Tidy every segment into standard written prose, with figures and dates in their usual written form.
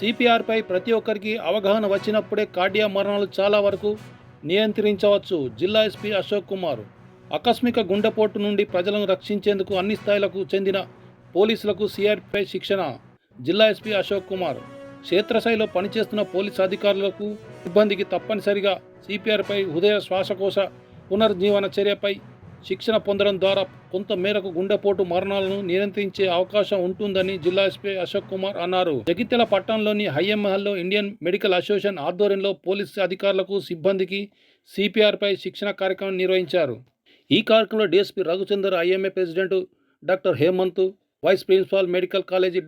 సిపిఆర్పై ప్రతి ఒక్కరికి అవగాహన వచ్చినప్పుడే కార్డియా మరణాలు చాలా వరకు నియంత్రించవచ్చు. జిల్లా ఎస్పీ అశోక్ కుమార్ ఆకస్మిక గుండెపోటు నుండి ప్రజలను రక్షించేందుకు అన్ని స్థాయిలకు చెందిన పోలీసులకు సిఆర్పై శిక్షణ. జిల్లా ఎస్పీ అశోక్ కుమార్ క్షేత్రస్థాయిలో పనిచేస్తున్న పోలీసు అధికారులకు సిబ్బందికి తప్పనిసరిగా సిపిఆర్పై హృదయ శ్వాసకోశ పునర్జీవన చర్యపై శిక్షణ పొందడం ద్వారా కొంత మేరకు గుండెపోటు మరణాలను నియంత్రించే అవకాశం ఉంటుందని జిల్లా ఎస్పీ అశోక్ కుమార్ అన్నారు. జగిత్యాల పట్టణంలోని హైఎంఎల్లో ఇండియన్ మెడికల్ అసోసియేషన్ ఆధ్వర్యంలో పోలీసు అధికారులకు సిబ్బందికి సిపిఆర్పై శిక్షణ కార్యక్రమం నిర్వహించారు. ఈ కార్యక్రమంలో DSP Raghuchander, IMA president doctor Hemanth, vice principal medical college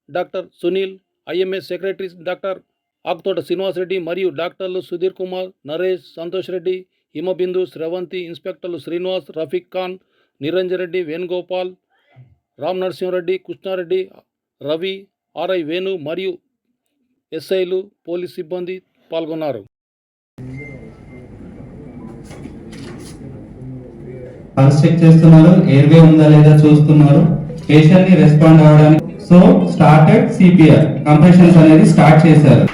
doctor Sunil, IMA secretary doctor Akutota Srinivasa Reddy మరియు డాక్టర్లు సుధీర్ కుమార్, నరేష్, సంతోష్ రెడ్డి, హిమబిందు, స్రవంతి, ఇన్స్పెక్టర్లు శ్రీనివాస్, రఫీక్ ఖాన్, నిరంజన్ రెడ్డి, వేణుగోపాల్, రామ్ నరసింహారెడ్డి, కృష్ణారెడ్డి, రవి, ఆర్ఐ వేణు మరియు ఎస్ఐలు, పోలీస్ సిబ్బంది పాల్గొన్నారు. పల్స్ చెక్ చేస్తున్నారు, ఎయిర్వే ఉందా లేదా చూస్తున్నారు, పేషెంట్ ని రెస్పాండ్ అవ్వడానికి. సో స్టార్టెడ్ సిపిఆర్ కంప్రెషన్స్ అనేది స్టార్ట్ చేశారు.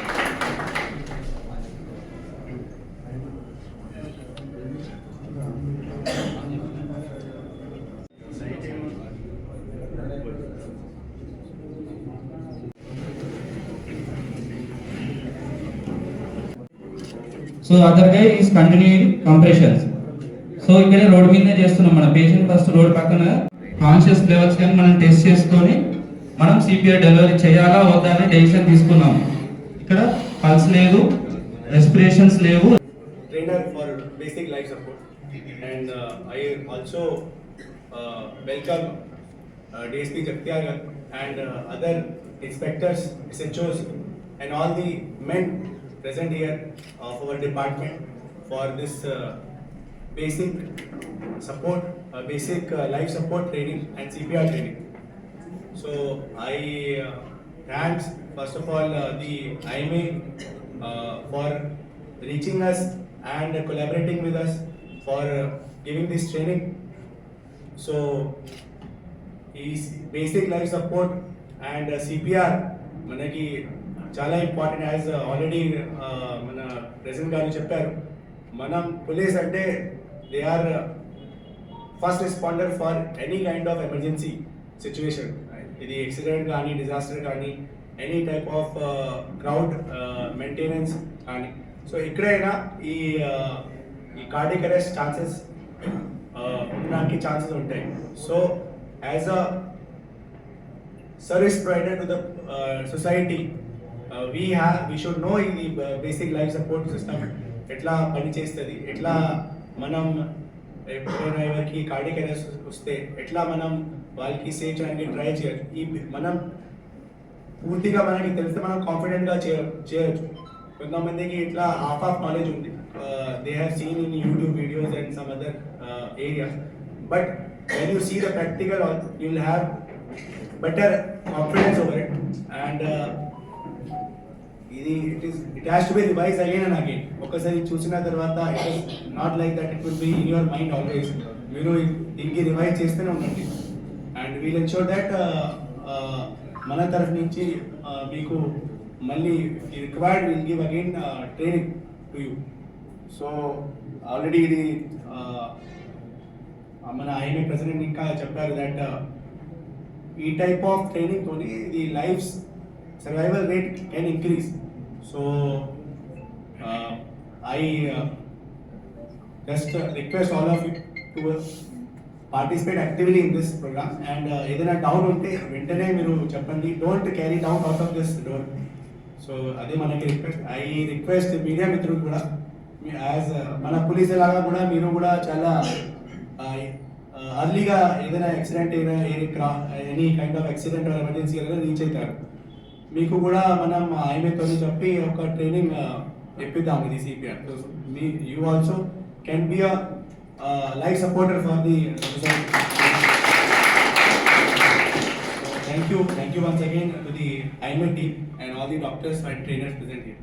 So other guy is continuing compressions. So ఇక్కడ రోడ్ మీదనే చేస్తున్నాం. మన పేషెంట్ ఫస్ట్ రోడ్ పక్కన కాన్షియస్ లెవెల్స్ కానీ మనం టెస్ట్ చేసుకొని మనం సిపిఆర్ డెలివరీ చేయాలా వద్దా అని డెసిషన్ తీసుకున్నాం. ఇక్కడ పల్స్ లేదు, రెస్పిరేషన్స్ లేవు. Trainer for basic life support and I also welcome DSP Jagtial and other inspectors, SHOs and all the men present here of our department for this basic support, basic life support training and CPR training. So I thanks first of all the IMA for reaching us and collaborating with us for giving this training. So is basic life support and CPR manaki చాలా important. As already మన president గారు చెప్పారు, మనం police అంటే they are first responder for any kind of emergency situation. ఇది accident కానీ, disaster కానీ, any type of crowd maintenance కానీ. సో ఎక్కడైనా ఈ కార్డియక్ అరెస్ట్ ఛాన్సెస్ ఉండడానికి ఛాన్సెస్ ఉంటాయి. So as a service provider to the society, we should know the basic life support system ఎట్లా పనిచేస్తుంది, ఎట్లా మనం ఎప్పుడైనా ఎవరికి కార్డియక్ అరెస్ట్ వస్తే ఎట్లా మనం వాళ్ళకి సేవ్ చేయడానికి ట్రై చేయాలి. ఈ మనం పూర్తిగా మనకి తెలిస్తే మనం కాన్ఫిడెంట్గా చేయొచ్చు. కొంతమందికి ఇట్లా హాఫ్ ఆఫ్ నాలెడ్జ్ ఉంది, they have seen in YouTube videos and some other areas, but when you see the practical you will have better confidence over it. And it has to be revised again and again. ఒకసారి చూసిన తర్వాత it is not like that, it will be in your mind always. మీరు దీనికి revise చేస్తూనే ఉండండి. And wheel ensure that మన తరఫు నుంచి మీకు మళ్ళీ required will give again training to you. So already ఇది మన ఐఎంఏ ప్రెసిడెంట్ ఇంకా చెప్పారు దట్ ఈ టైప్ ఆఫ్ ట్రైనింగ్ తోని the lifes survival rate can increase. So I just request all of you to participate actively in this program. And ఏదైనా doubt ఉంటే వెంటనే మీరు చెప్పండి. Don't carry doubt out of this door. So అదే మనకి request. I request media మిత్రులు కూడా, as మన పోలీస్ లాగా కూడా మీరు కూడా చాలా అర్లీగా ఏదైనా accident, any kind of accident or emergency ఏదైనా రీచ్ అవుతారు. మీకు కూడా మనం ఐఎంఏతో చెప్పి ఒక ట్రైనింగ్ ఇప్పిద్దాం ఇది CPR. Me you also can be a life supporter for the society. Thank you once again to the IMA team and all the doctors and trainers present here.